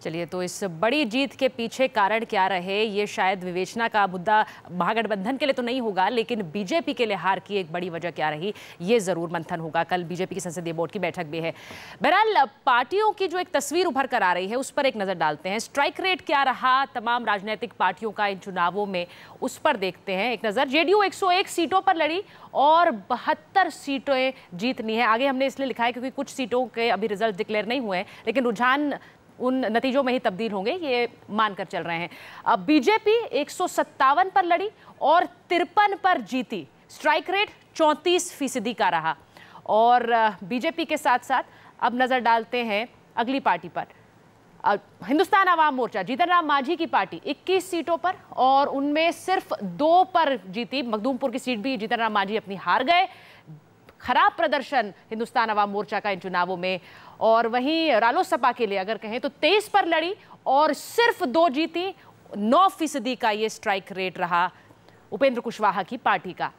चलिए, तो इस बड़ी जीत के पीछे कारण क्या रहे, ये शायद विवेचना का मुद्दा महागठबंधन के लिए तो नहीं होगा, लेकिन बीजेपी के लिए हार की एक बड़ी वजह क्या रही, ये जरूर मंथन होगा। कल बीजेपी की संसदीय बोर्ड की बैठक भी है। बहरहाल पार्टियों की जो एक तस्वीर उभर कर आ रही है उस पर एक नजर डालते हैं। स्ट्राइक रेट क्या रहा तमाम राजनीतिक पार्टियों का इन चुनावों में, उस पर देखते हैं एक नजर। जेडीयू 101 सीटों पर लड़ी और 72 सीटें जीतनी है। आगे हमने इसलिए लिखा है क्योंकि कुछ सीटों के अभी रिजल्ट डिक्लेयर नहीं हुए हैं, लेकिन रुझान उन नतीजों में ही तब्दील होंगे, ये मानकर चल रहे हैं। अब बीजेपी 157 पर लड़ी और 53 पर जीती। स्ट्राइक रेट 34% का रहा। और बीजेपी के साथ साथ अब नजर डालते हैं अगली पार्टी पर। हिंदुस्तान आवाम मोर्चा, जीतन राम मांझी की पार्टी 21 सीटों पर और उनमें सिर्फ 2 पर जीती। मखदूमपुर की सीट भी जीतन राम मांझी अपनी हार गए। खराब प्रदर्शन हिंदुस्तान आवाम मोर्चा का इन चुनावों में। और वहीं रालोसपा के लिए अगर कहें तो 23 पर लड़ी और सिर्फ 2 जीती। 9% का ये स्ट्राइक रेट रहा उपेंद्र कुशवाहा की पार्टी का।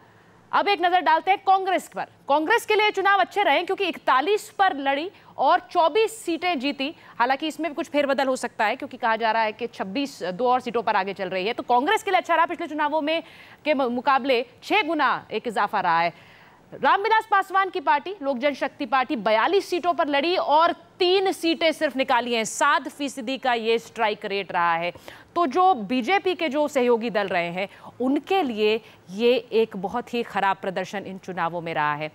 अब एक नजर डालते हैं कांग्रेस पर। कांग्रेस के लिए चुनाव अच्छे रहे क्योंकि 41 पर लड़ी और 24 सीटें जीती। हालांकि इसमें भी कुछ फेरबदल हो सकता है क्योंकि कहा जा रहा है कि 26 2 और सीटों पर आगे चल रही है। तो कांग्रेस के लिए अच्छा रहा। पिछले चुनावों में के मुकाबले 6 गुना एक इजाफा रहा है। रामविलास पासवान की पार्टी लोक जनशक्ति पार्टी 42 सीटों पर लड़ी और 3 सीटें सिर्फ निकाली हैं। 7% का ये स्ट्राइक रेट रहा है। तो जो बीजेपी के जो सहयोगी दल रहे हैं उनके लिए ये एक बहुत ही खराब प्रदर्शन इन चुनावों में रहा है।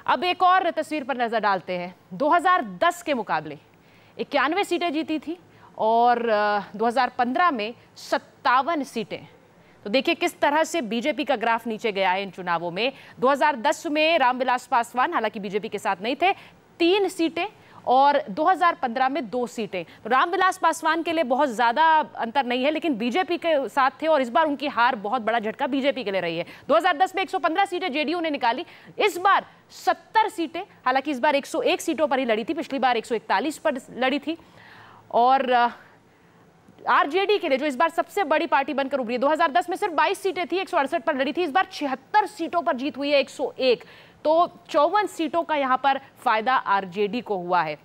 अब एक और तस्वीर पर नजर डालते हैं। 2010 के मुकाबले 91 सीटें जीती थी और 2015 में 57 सीटें। तो देखिए किस तरह से बीजेपी का ग्राफ नीचे गया है इन चुनावों में। 2010 में रामविलास पासवान हालांकि बीजेपी के साथ नहीं थे, 3 सीटें और 2015 में 2 सीटें। तो रामविलास पासवान के लिए बहुत ज्यादा अंतर नहीं है, लेकिन बीजेपी के साथ थे और इस बार उनकी हार बहुत बड़ा झटका बीजेपी के लिए रही है। 2010 में 115 सीटें जेडीयू ने निकाली, इस बार 70 सीटें। हालांकि इस बार 101 सीटों पर ही लड़ी थी, पिछली बार 141 पर लड़ी थी। और आरजेडी के लिए जो इस बार सबसे बड़ी पार्टी बनकर उभरी है, 2010 में सिर्फ 22 सीटें थी, 168 पर लड़ी थी। इस बार 76 सीटों पर जीत हुई है, 101। तो 54 सीटों का यहां पर फायदा आरजेडी को हुआ है।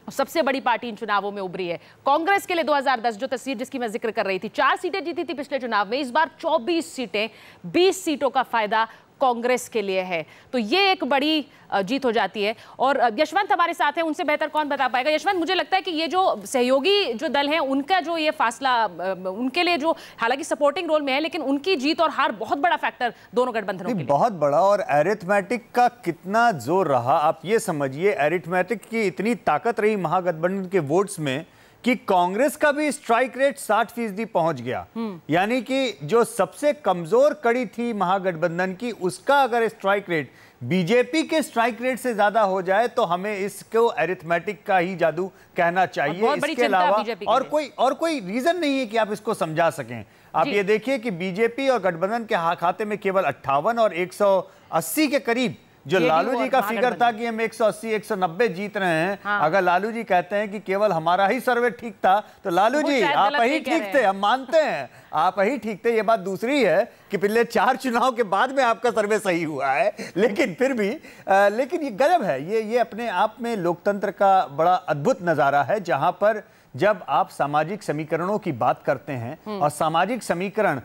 सबसे बड़ी पार्टी इन चुनावों में उभरी है। कांग्रेस के लिए 2010 जो तस्वीर जिसकी मैं जिक्र कर रही थी, 4 सीटें जीती थी पिछले चुनाव में, इस बार 24 सीटें, 20 सीटों का फायदा कांग्रेस के लिए है। तो ये एक बड़ी जीत हो जाती है। और यशवंत हमारे साथ है, उनसे बेहतर कौन बता पाएगा। यशवंत, मुझे लगता है कि ये जो सहयोगी जो दल हैं उनका जो ये फासला, उनके लिए जो हालांकि सपोर्टिंग रोल में है, लेकिन उनकी जीत और हार बहुत बड़ा फैक्टर दोनों गठबंधनों के लिए। बहुत बड़ा। और अरिथमेटिक का कितना जोर रहा आप ये समझिए। अरिथमेटिक की इतनी ताकत रही महागठबंधन के वोट्स में कि कांग्रेस का भी स्ट्राइक रेट 60% पहुंच गया। यानी कि जो सबसे कमजोर कड़ी थी महागठबंधन की, उसका अगर स्ट्राइक रेट बीजेपी के स्ट्राइक रेट से ज्यादा हो जाए तो हमें इसको अरिथमेटिक का ही जादू कहना चाहिए। इसके अलावा और कोई रीजन नहीं है कि आप इसको समझा सकें। आप ये देखिए कि बीजेपी और गठबंधन के खाते में केवल 58 और 180 के करीब जो लालू जी का फिगर था कि हम 180 190 जीत रहे हैं। अगर लालू जी कहते हैं कि केवल हमारा ही सर्वे ठीक था, तो लालू जी आप ही ठीक थे, हम मानते हैं आप ही ठीक थे। ये बात दूसरी है कि पिछले 4 चुनाव के बाद में आपका सर्वे सही हुआ है, लेकिन फिर भी लेकिन ये गजब है। ये अपने आप में लोकतंत्र का बड़ा अद्भुत नजारा है, जहां पर जब आप सामाजिक समीकरणों की बात करते हैं और सामाजिक समीकरण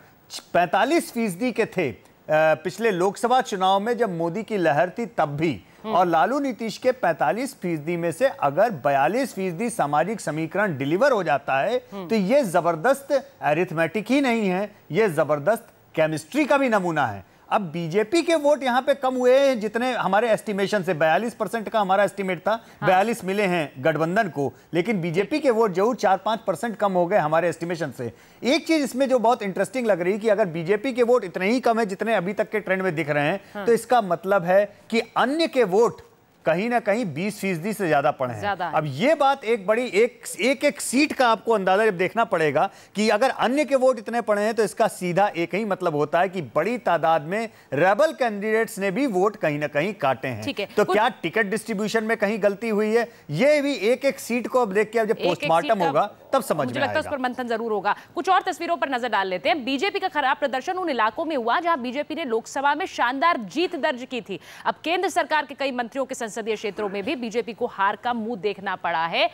45% के थे पिछले लोकसभा चुनाव में जब मोदी की लहर थी तब भी, और लालू नीतीश के 45% में से अगर 42% सामाजिक समीकरण डिलीवर हो जाता है तो ये जबरदस्त अरिथमेटिक ही नहीं है, ये जबरदस्त केमिस्ट्री का भी नमूना है। अब बीजेपी के वोट यहां पे कम हुए हैं जितने हमारे एस्टिमेशन से, 42% का हमारा एस्टिमेट था, 42 मिले हैं गठबंधन को, लेकिन बीजेपी के वोट जरूर 4-5% कम हो गए हमारे एस्टिमेशन से। एक चीज इसमें जो बहुत इंटरेस्टिंग लग रही है कि अगर बीजेपी के वोट इतने ही कम है जितने अभी तक के ट्रेंड में दिख रहे हैं, तो इसका मतलब है कि अन्य के वोट कहीं ना कहीं 20% से ज्यादा पड़े हैं। अब ये बात एक बड़ी एक सीट का आपको अंदाजा जब देखना पड़ेगा कि अगर अन्य के वोट इतने पड़े हैं तो इसका सीधा एक ही मतलब होता है कि बड़ी तादाद में रेबल कैंडिडेट्स ने भी वोट कहीं ना कहीं काटे हैं। तो क्या टिकट डिस्ट्रीब्यूशन में कहीं गलती हुई है, ये भी एक सीट को अब देख के जब पोस्टमार्टम होगा तब समझ में आएगा। उस पर मंथन जरूर होगा। कुछ और तस्वीरों पर नजर डाल लेते हैं। बीजेपी का खराब प्रदर्शन उन इलाकों में हुआ जहां बीजेपी ने लोकसभा में शानदार जीत दर्ज की थी। अब केंद्र सरकार के कई मंत्रियों के संसदीय क्षेत्रों में भी बीजेपी को हार का मुंह देखना पड़ा है।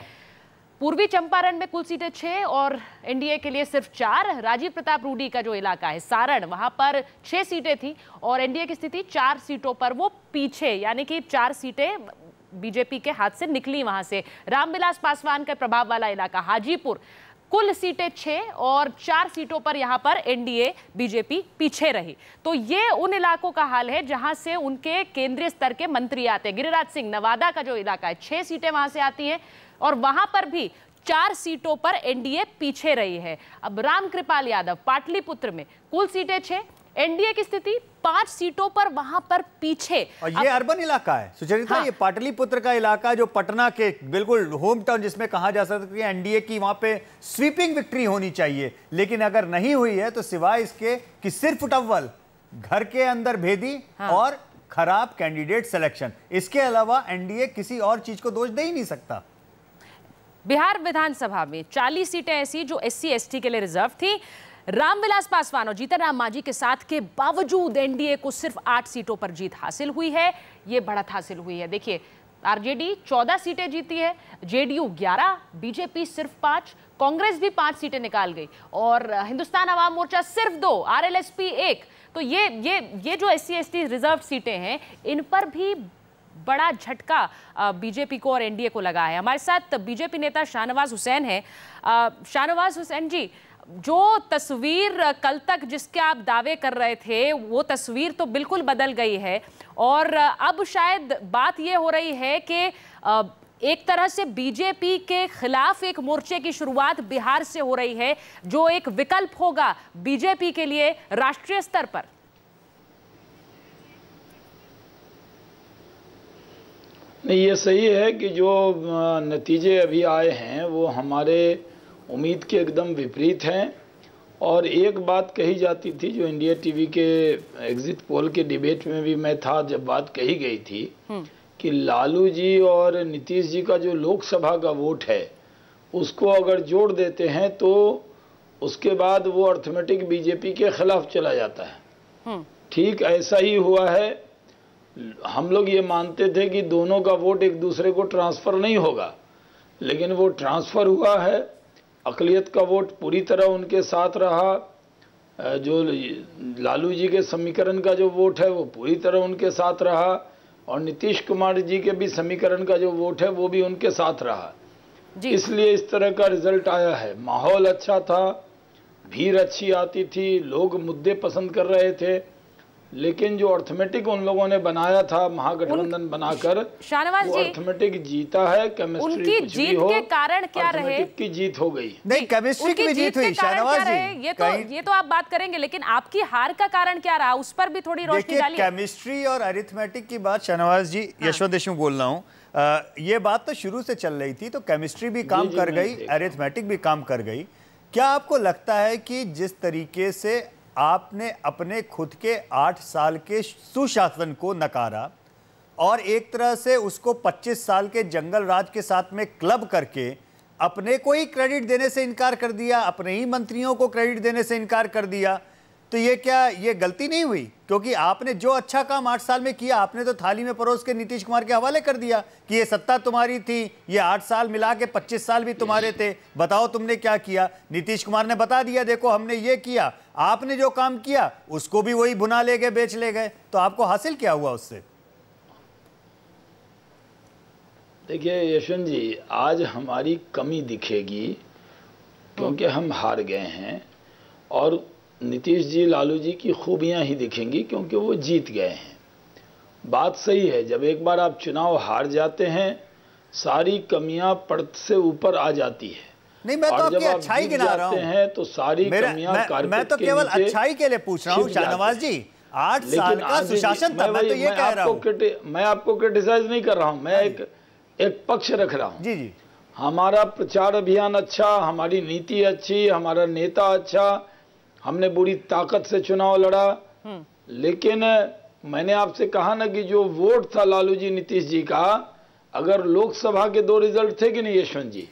पूर्वी चंपारण में कुल सीटें 6 और एनडीए के लिए सिर्फ 4। राजीव प्रताप रूडी का जो इलाका है सारण, वहां पर 6 सीटें थी और एनडीए की स्थिति 4 सीटों पर वो पीछे, यानी कि 4 सीटें बीजेपी के हाथ से निकली वहां से। रामविलास पासवान का प्रभाव वाला इलाका हाजीपुर, कुल सीटें 6 और 4 सीटों पर यहां पर एनडीए बीजेपी पीछे रही। तो ये उन इलाकों का हाल है जहां से उनके केंद्रीय स्तर के मंत्री आते हैं। गिरिराज सिंह, नवादा का जो इलाका है, 6 सीटें वहां से आती हैं और वहां पर भी 4 सीटों पर एनडीए पीछे रही है। अब रामकृपाल यादव पाटलिपुत्र में कुल सीटें 6, एनडीए की स्थिति 5 सीटों पर वहां पर पीछे। और ये अर्बन इलाका है सुचरिता। हाँ। ये पाटलिपुत्र का इलाका जो पटना के बिल्कुल होम टाउन, जिसमें कहा जा सकता है एनडीए की वहां पे स्वीपिंग विक्ट्री होनी चाहिए, लेकिन अगर नहीं हुई है तो सिवाय इसके कि सिर्फ अव्वल घर के अंदर भेदी और खराब कैंडिडेट सिलेक्शन, इसके अलावा एनडीए किसी और चीज को दोष दे ही नहीं सकता। बिहार विधानसभा में 40 सीटें ऐसी जो एससी एसटी के लिए रिजर्व थी। रामविलास पासवान और जीतन राम मांझी के साथ के बावजूद एनडीए को सिर्फ 8 सीटों पर जीत हासिल हुई है। ये बढ़त हासिल हुई है। देखिए, आरजेडी 14 सीटें जीती है, जेडीयू 11, बीजेपी सिर्फ 5, कांग्रेस भी 5 सीटें निकाल गई और हिंदुस्तान अवाम मोर्चा सिर्फ 2, आरएलएसपी 1। तो ये जो एससी एसटी रिजर्व सीटें हैं, इन पर भी बड़ा झटका बीजेपी को और एनडीए को लगा है। हमारे साथ बीजेपी नेता शाहनवाज हुसैन है। शाहनवाज हुसैन जी, जो तस्वीर कल तक जिसके आप दावे कर रहे थे, वो तस्वीर तो बिल्कुल बदल गई है और अब शायद बात ये हो रही है कि एक तरह से बीजेपी के खिलाफ एक मोर्चे की शुरुआत बिहार से हो रही है, जो एक विकल्प होगा बीजेपी के लिए राष्ट्रीय स्तर पर। नहीं, ये सही है कि जो नतीजे अभी आए हैं वो हमारे उम्मीद के एकदम विपरीत हैं। और एक बात कही जाती थी, जो इंडिया टीवी के एग्जिट पोल के डिबेट में भी मैं था, जब बात कही गई थी कि लालू जी और नीतीश जी का जो लोकसभा का वोट है उसको अगर जोड़ देते हैं तो उसके बाद वो अर्थमेटिक बीजेपी के खिलाफ चला जाता है। ठीक ऐसा ही हुआ है। हम लोग ये मानते थे कि दोनों का वोट एक दूसरे को ट्रांसफ़र नहीं होगा, लेकिन वो ट्रांसफ़र हुआ है। अक़लियत का वोट पूरी तरह उनके साथ रहा। जो लालू जी के समीकरण का जो वोट है वो पूरी तरह उनके साथ रहा और नीतीश कुमार जी के भी समीकरण का जो वोट है वो भी उनके साथ रहा। इसलिए इस तरह का रिजल्ट आया है। माहौल अच्छा था, भीड़ अच्छी आती थी, लोग मुद्दे पसंद कर रहे थे, लेकिन जो अर्थमेटिक उन लोगों ने बनाया था महागठबंधन बनाकर, शाहनवाज वो जी, अर्थमेटिक जीता है। केमिस्ट्री उनकी कुछ जीत भी हो, के कारण क्या रहे? की जीत हो गई। नहीं, केमिस्ट्री की जीत हुई शाहनवाज जी। ये तो आप बात करेंगे, लेकिन आपकी हार का कारण क्या रहा, उस पर भी थोड़ी रोशनी डालिए। केमिस्ट्री और अरिथमेटिक की बात शाहनवाज जी, यशवंत देशमुख बोल रहा हूँ। ये बात तो शुरू से चल रही थी, तो केमिस्ट्री भी काम कर गई, अरिथमेटिक भी काम कर गई। क्या आपको लगता है कि जिस तरीके से आपने अपने खुद के 8 साल के सुशासन को नकारा और एक तरह से उसको 25 साल के जंगल राज के साथ में क्लब करके अपने को ही क्रेडिट देने से इनकार कर दिया, अपने ही मंत्रियों को क्रेडिट देने से इनकार कर दिया, तो ये क्या ये गलती नहीं हुई? क्योंकि आपने जो अच्छा काम 8 साल में किया, आपने तो थाली में परोस के नीतीश कुमार के हवाले कर दिया कि ये सत्ता तुम्हारी थी, ये 8 साल मिला के 25 साल भी तुम्हारे थे, बताओ तुमने क्या किया। नीतीश कुमार ने बता दिया, देखो हमने ये किया, आपने जो काम किया उसको भी वही भुना ले गए, बेच ले गए। तो आपको हासिल क्या हुआ उससे? देखिए यशवंत जी, आज हमारी कमी दिखेगी क्योंकि हम हार गए हैं, और नीतीश जी लालू जी की खूबियां ही दिखेंगी क्योंकि वो जीत गए हैं। बात सही है, जब एक बार आप चुनाव हार जाते हैं सारी कमियां परत से ऊपर आ जाती है। नहीं, मैं तो आपकी अच्छाई गिना रहा हूं, तो सारी कमियां मैं तो केवल अच्छाई के लिए पूछ रहा हूं शाहनवाज जी। 8 साल का सुशासन था, मैं तो ये कह रहा हूं। मैं आपको क्रिटिसाइज नहीं कर रहा हूं, मैं एक पक्ष रख रहा हूं। जी जी, हमारा प्रचार अभियान अच्छा, हमारी नीति अच्छी, हमारा नेता अच्छा, हमने पूरी ताकत से चुनाव लड़ा। लेकिन मैंने आपसे कहा ना कि जो वोट था लालू जी नीतीश जी का, अगर लोकसभा के 2 रिजल्ट थे कि नहीं यशवंत जी,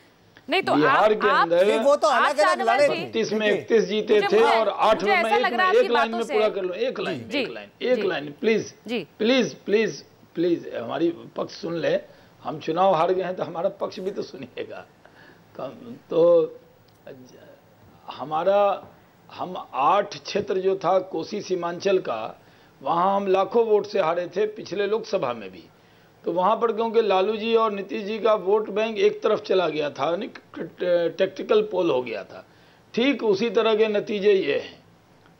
नहीं तो बिहार के अंदर वो तो अलग अलग लड़े, 32 में 31 जीते थे और 8 में एक लाइन में पूरा कर लो। एक line please please please please हमारी पक्ष सुन ले। हम चुनाव हार गए हैं तो हमारा पक्ष भी तो सुनिएगा। तो हम 8 क्षेत्र जो था कोसी सीमांचल का, वहाँ हम लाखों वोट से हारे थे पिछले लोकसभा में भी। तो वहाँ पर क्योंकि लालू जी और नीतीश जी का वोट बैंक एक तरफ चला गया था, टैक्टिकल पोल हो गया था, ठीक उसी तरह के नतीजे ये हैं।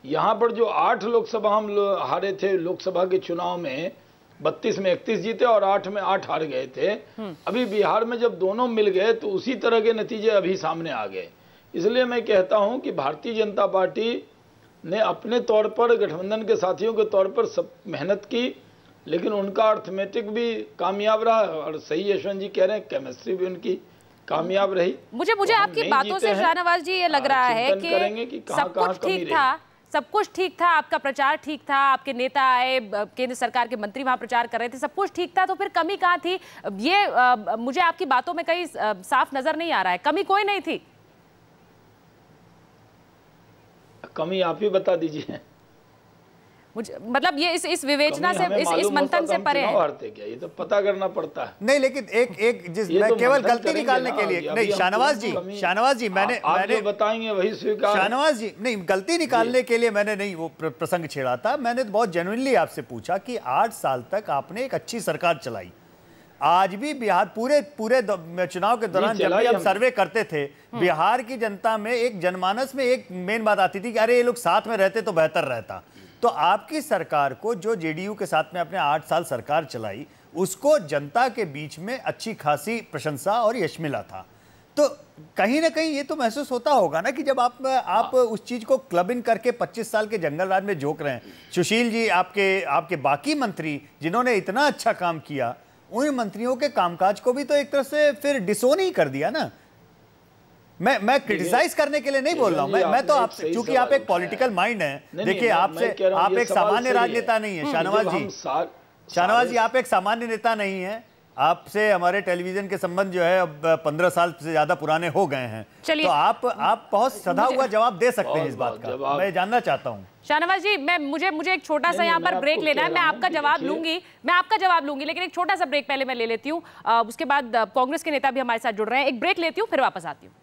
यहाँ पर जो 8 लोकसभा हम हारे थे लोकसभा के चुनाव में, 32 में 31 जीते और 8 में 8 हार गए थे। अभी बिहार में जब दोनों मिल गए तो उसी तरह के नतीजे अभी सामने आ गए। इसलिए मैं कहता हूं कि भारतीय जनता पार्टी ने अपने तौर पर, गठबंधन के साथियों के तौर पर सब मेहनत की, लेकिन उनका अर्थमेटिक भी कामयाब रहा। और सही यशवंत जी कह रहे हैं, केमिस्ट्री भी उनकी कामयाब रही। मुझे आपकी बातों से शाहनवाज जी ये लग रहा है कि सब कुछ ठीक था, सब कुछ ठीक था, आपका प्रचार ठीक था, आपके नेता आए, केंद्र सरकार के मंत्री वहां प्रचार कर रहे थे, सब कुछ ठीक था, तो फिर कमी कहाँ थी? ये मुझे आपकी बातों में कहीं साफ नजर नहीं आ रहा है। कमी कोई नहीं थी। कमी आप ही बता दीजिए मुझे, मतलब ये इस विवेचना से, इस मंथन से परे है। क्या ये तो पता करना पड़ता है। नहीं, लेकिन एक जिस मैं तो केवल गलती निकालने के लिए नहीं, शाहनवाज जी मैंने बताएंगे वही स्वीकार। शाहनवाज जी नहीं, गलती निकालने के लिए मैंने नहीं वो प्रसंग छेड़ा था। मैंने बहुत जेन्युइनली आपसे पूछा कि 8 साल तक आपने एक अच्छी सरकार चलाई। आज भी बिहार पूरे चुनाव के दौरान जब भी हम सर्वे करते थे, बिहार की जनता में एक जनमानस में एक मेन बात आती थी कि अरे ये लोग साथ में रहते तो बेहतर रहता। तो आपकी सरकार को, जो जेडीयू के साथ में आपने 8 साल सरकार चलाई, उसको जनता के बीच में अच्छी खासी प्रशंसा और यश मिला था। तो कहीं ना कहीं ये तो महसूस होता होगा ना कि जब आप उस चीज को क्लब इन करके 25 साल के जंगल राज में झोंक रहे हैं। सुशील जी, आपके बाकी मंत्री जिन्होंने इतना अच्छा काम किया, उन मंत्रियों के कामकाज को भी तो एक तरह से फिर डिसोन ही कर दिया ना। मैं क्रिटिसाइज करने के लिए नहीं बोल रहा हूं, मैं तो आपसे, क्योंकि आप एक पॉलिटिकल माइंड हैं। देखिए, आप एक सामान्य राजनेता नहीं है शाहनवाज जी, आप एक सामान्य नेता नहीं है। आपसे हमारे टेलीविजन के संबंध जो है अब 15 साल से ज्यादा पुराने हो गए हैं, तो आप बहुत सधा हुआ जवाब दे सकते हैं इस बात का। मैं जानना चाहता हूं शाहनवाज जी, मुझे एक छोटा सा यहाँ पर ब्रेक लेना है। मैं आपका जवाब लूंगी, लेकिन एक छोटा सा ब्रेक पहले मैं ले लेती हूँ। उसके बाद कांग्रेस के नेता भी हमारे साथ जुड़ रहे हैं। एक ब्रेक लेती हूँ, फिर वापस आती हूँ।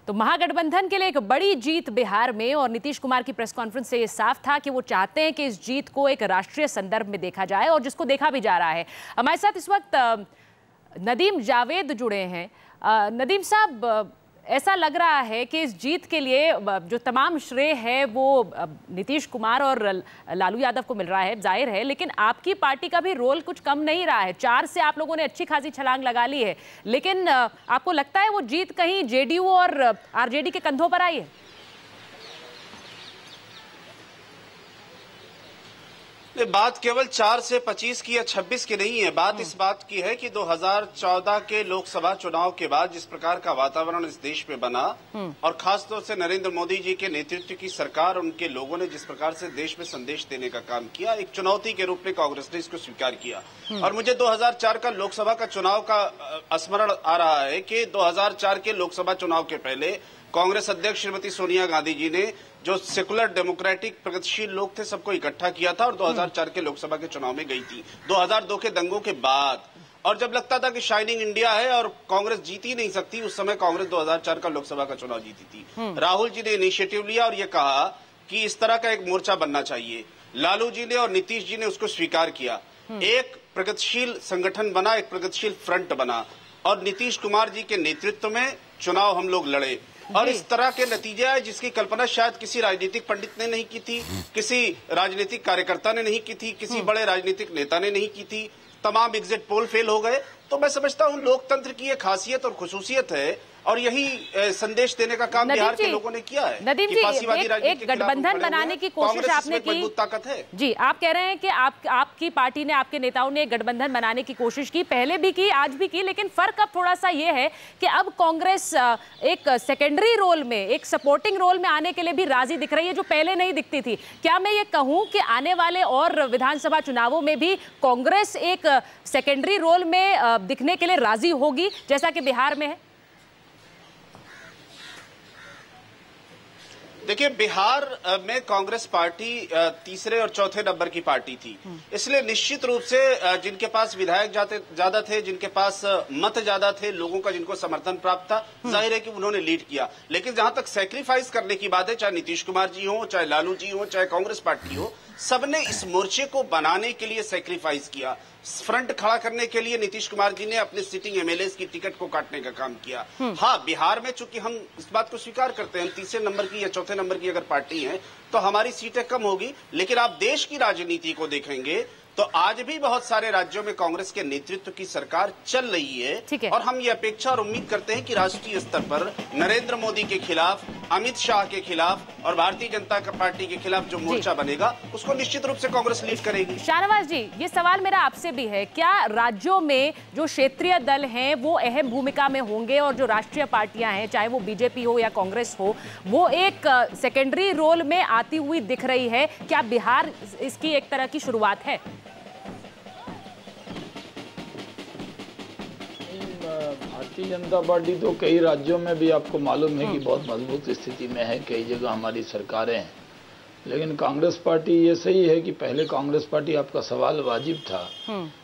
तो महागठबंधन के लिए एक बड़ी जीत बिहार में, और नीतीश कुमार की प्रेस कॉन्फ्रेंस से ये साफ था कि वो चाहते हैं कि इस जीत को एक राष्ट्रीय संदर्भ में देखा जाए, और जिसको देखा भी जा रहा है। हमारे साथ इस वक्त नदीम जावेद जुड़े हैं। नदीम साहब, ऐसा लग रहा है कि इस जीत के लिए जो तमाम श्रेय है वो नीतीश कुमार और लालू यादव को मिल रहा है, जाहिर है, लेकिन आपकी पार्टी का भी रोल कुछ कम नहीं रहा है। 4 से आप लोगों ने अच्छी खासी छलांग लगा ली है, लेकिन आपको लगता है वो जीत कहीं जेडीयू और आरजेडी के कंधों पर आई है? बात केवल 4 से 25 की या 26 की नहीं है। बात इस बात की है कि 2014 के लोकसभा चुनाव के बाद जिस प्रकार का वातावरण इस देश में बना, और खासतौर से नरेंद्र मोदी जी के नेतृत्व की सरकार, उनके लोगों ने जिस प्रकार से देश में संदेश देने का काम किया, एक चुनौती के रूप में कांग्रेस ने इसको स्वीकार किया। और मुझे 2004 का लोकसभा का चुनाव का स्मरण आ रहा है कि 2004 के लोकसभा चुनाव के पहले कांग्रेस अध्यक्ष श्रीमती सोनिया गांधी जी ने जो सेकुलर डेमोक्रेटिक प्रगतिशील लोग थे सबको इकट्ठा किया था और 2004 के लोकसभा के चुनाव में गई थी। 2002 के दंगों के बाद, और जब लगता था कि शाइनिंग इंडिया है और कांग्रेस जीत ही नहीं सकती, उस समय कांग्रेस 2004 का लोकसभा का चुनाव जीती थी। राहुल जी ने इनिशिएटिव लिया और ये कहा कि इस तरह का एक मोर्चा बनना चाहिए। लालू जी ने और नीतीश जी ने उसको स्वीकार किया। एक प्रगतिशील संगठन बना, एक प्रगतिशील फ्रंट बना, और नीतीश कुमार जी के नेतृत्व में चुनाव हम लोग लड़े। और इस तरह के नतीजे आए जिसकी कल्पना शायद किसी राजनीतिक पंडित ने नहीं की थी, किसी राजनीतिक कार्यकर्ता ने नहीं की थी, किसी बड़े राजनीतिक नेता ने नहीं की थी। तमाम एग्जिट पोल फेल हो गए। तो मैं समझता हूं लोकतंत्र की एक खासियत और खुसूसियत है, और यही संदेश देने का काम बिहार के लोगों ने किया है। नदीम जी, एक गठबंधन बनाने की कोशिश आपने की, ताकत है जी। आप कह रहे हैं कि आपकी पार्टी ने, आपके नेताओं ने एक गठबंधन बनाने की कोशिश की, पहले भी की, आज भी की, लेकिन फर्क अब थोड़ा सा ये है कि अब कांग्रेस एक सेकेंडरी रोल में, एक सपोर्टिंग रोल में आने के लिए भी राजी दिख रही है, जो पहले नहीं दिखती थी। क्या मैं ये कहूं कि आने वाले और विधानसभा चुनावों में भी कांग्रेस एक सेकेंडरी रोल में दिखने के लिए राजी होगी, जैसा कि बिहार में है? देखिए, बिहार में कांग्रेस पार्टी तीसरे और चौथे नंबर की पार्टी थी, इसलिए निश्चित रूप से जिनके पास विधायक ज्यादा थे, जिनके पास मत ज्यादा थे, लोगों का जिनको समर्थन प्राप्त था, जाहिर है कि उन्होंने लीड किया। लेकिन जहां तक सैक्रिफाइस करने की बात है, चाहे नीतीश कुमार जी हो, चाहे लालू जी हो, चाहे कांग्रेस पार्टी हो, सबने इस मोर्चे को बनाने के लिए सैक्रिफाइस किया। फ्रंट खड़ा करने के लिए नीतीश कुमार जी ने अपने सिटिंग एमएलए की टिकट को काटने का काम किया। हाँ, बिहार में चूंकि हम इस बात को स्वीकार करते हैं, तीसरे नंबर की या चौथे नंबर की अगर पार्टी है तो हमारी सीटें कम होगी, लेकिन आप देश की राजनीति को देखेंगे तो आज भी बहुत सारे राज्यों में कांग्रेस के नेतृत्व की सरकार चल रही है। और हम ये अपेक्षा और उम्मीद करते हैं कि राष्ट्रीय स्तर पर नरेंद्र मोदी के खिलाफ, अमित शाह के खिलाफ और भारतीय जनता पार्टी के खिलाफ जो मोर्चा बनेगा उसको निश्चित रूप से कांग्रेस लीड करेगी। शाहनवाज जी, ये सवाल मेरा आपसे भी है, क्या राज्यों में जो क्षेत्रीय दल हैं वो अहम भूमिका में होंगे और जो राष्ट्रीय पार्टियां हैं, चाहे वो बीजेपी हो या कांग्रेस हो, वो एक सेकेंडरी रोल में आती हुई दिख रही है? क्या बिहार इसकी एक तरह की शुरुआत है? भारतीय जनता पार्टी तो कई राज्यों में भी आपको मालूम है कि बहुत मजबूत स्थिति में है, कई जगह हमारी सरकारें हैं। लेकिन कांग्रेस पार्टी, ये सही है कि पहले कांग्रेस पार्टी, आपका सवाल वाजिब था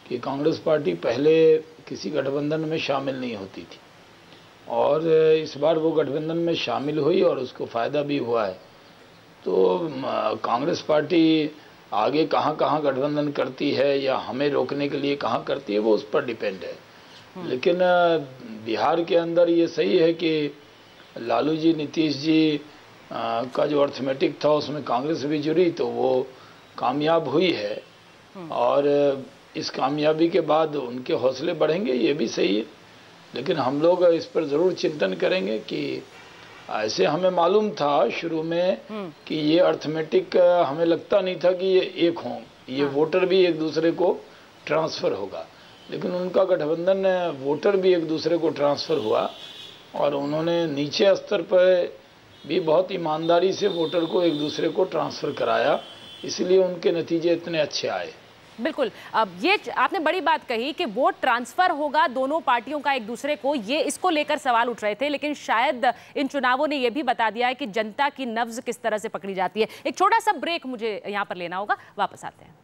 कि कांग्रेस पार्टी पहले किसी गठबंधन में शामिल नहीं होती थी और इस बार वो गठबंधन में शामिल हुई और उसको फायदा भी हुआ है। तो कांग्रेस पार्टी आगे कहाँ कहाँ गठबंधन करती है या हमें रोकने के लिए कहाँ करती है, वो उस पर डिपेंड है। लेकिन बिहार के अंदर ये सही है कि लालू जी, नीतीश जी का जो अर्थमेटिक था उसमें कांग्रेस भी जुड़ी तो वो कामयाब हुई है और इस कामयाबी के बाद उनके हौसले बढ़ेंगे, ये भी सही है। लेकिन हम लोग इस पर ज़रूर चिंतन करेंगे कि ऐसे हमें मालूम था शुरू में कि ये अर्थमेटिक, हमें लगता नहीं था कि ये एक हों, ये वोटर भी एक दूसरे को ट्रांसफ़र होगा, लेकिन उनका गठबंधन वोटर भी एक दूसरे को ट्रांसफ़र हुआ और उन्होंने नीचे स्तर पर भी बहुत ईमानदारी से वोटर को एक दूसरे को ट्रांसफ़र कराया, इसलिए उनके नतीजे इतने अच्छे आए। बिल्कुल, अब ये आपने बड़ी बात कही कि वोट ट्रांसफर होगा दोनों पार्टियों का एक दूसरे को, ये इसको लेकर सवाल उठ रहे थे, लेकिन शायद इन चुनावों ने ये भी बता दिया है कि जनता की नब्ज किस तरह से पकड़ी जाती है। एक छोटा सा ब्रेक मुझे यहाँ पर लेना होगा, वापस आते हैं।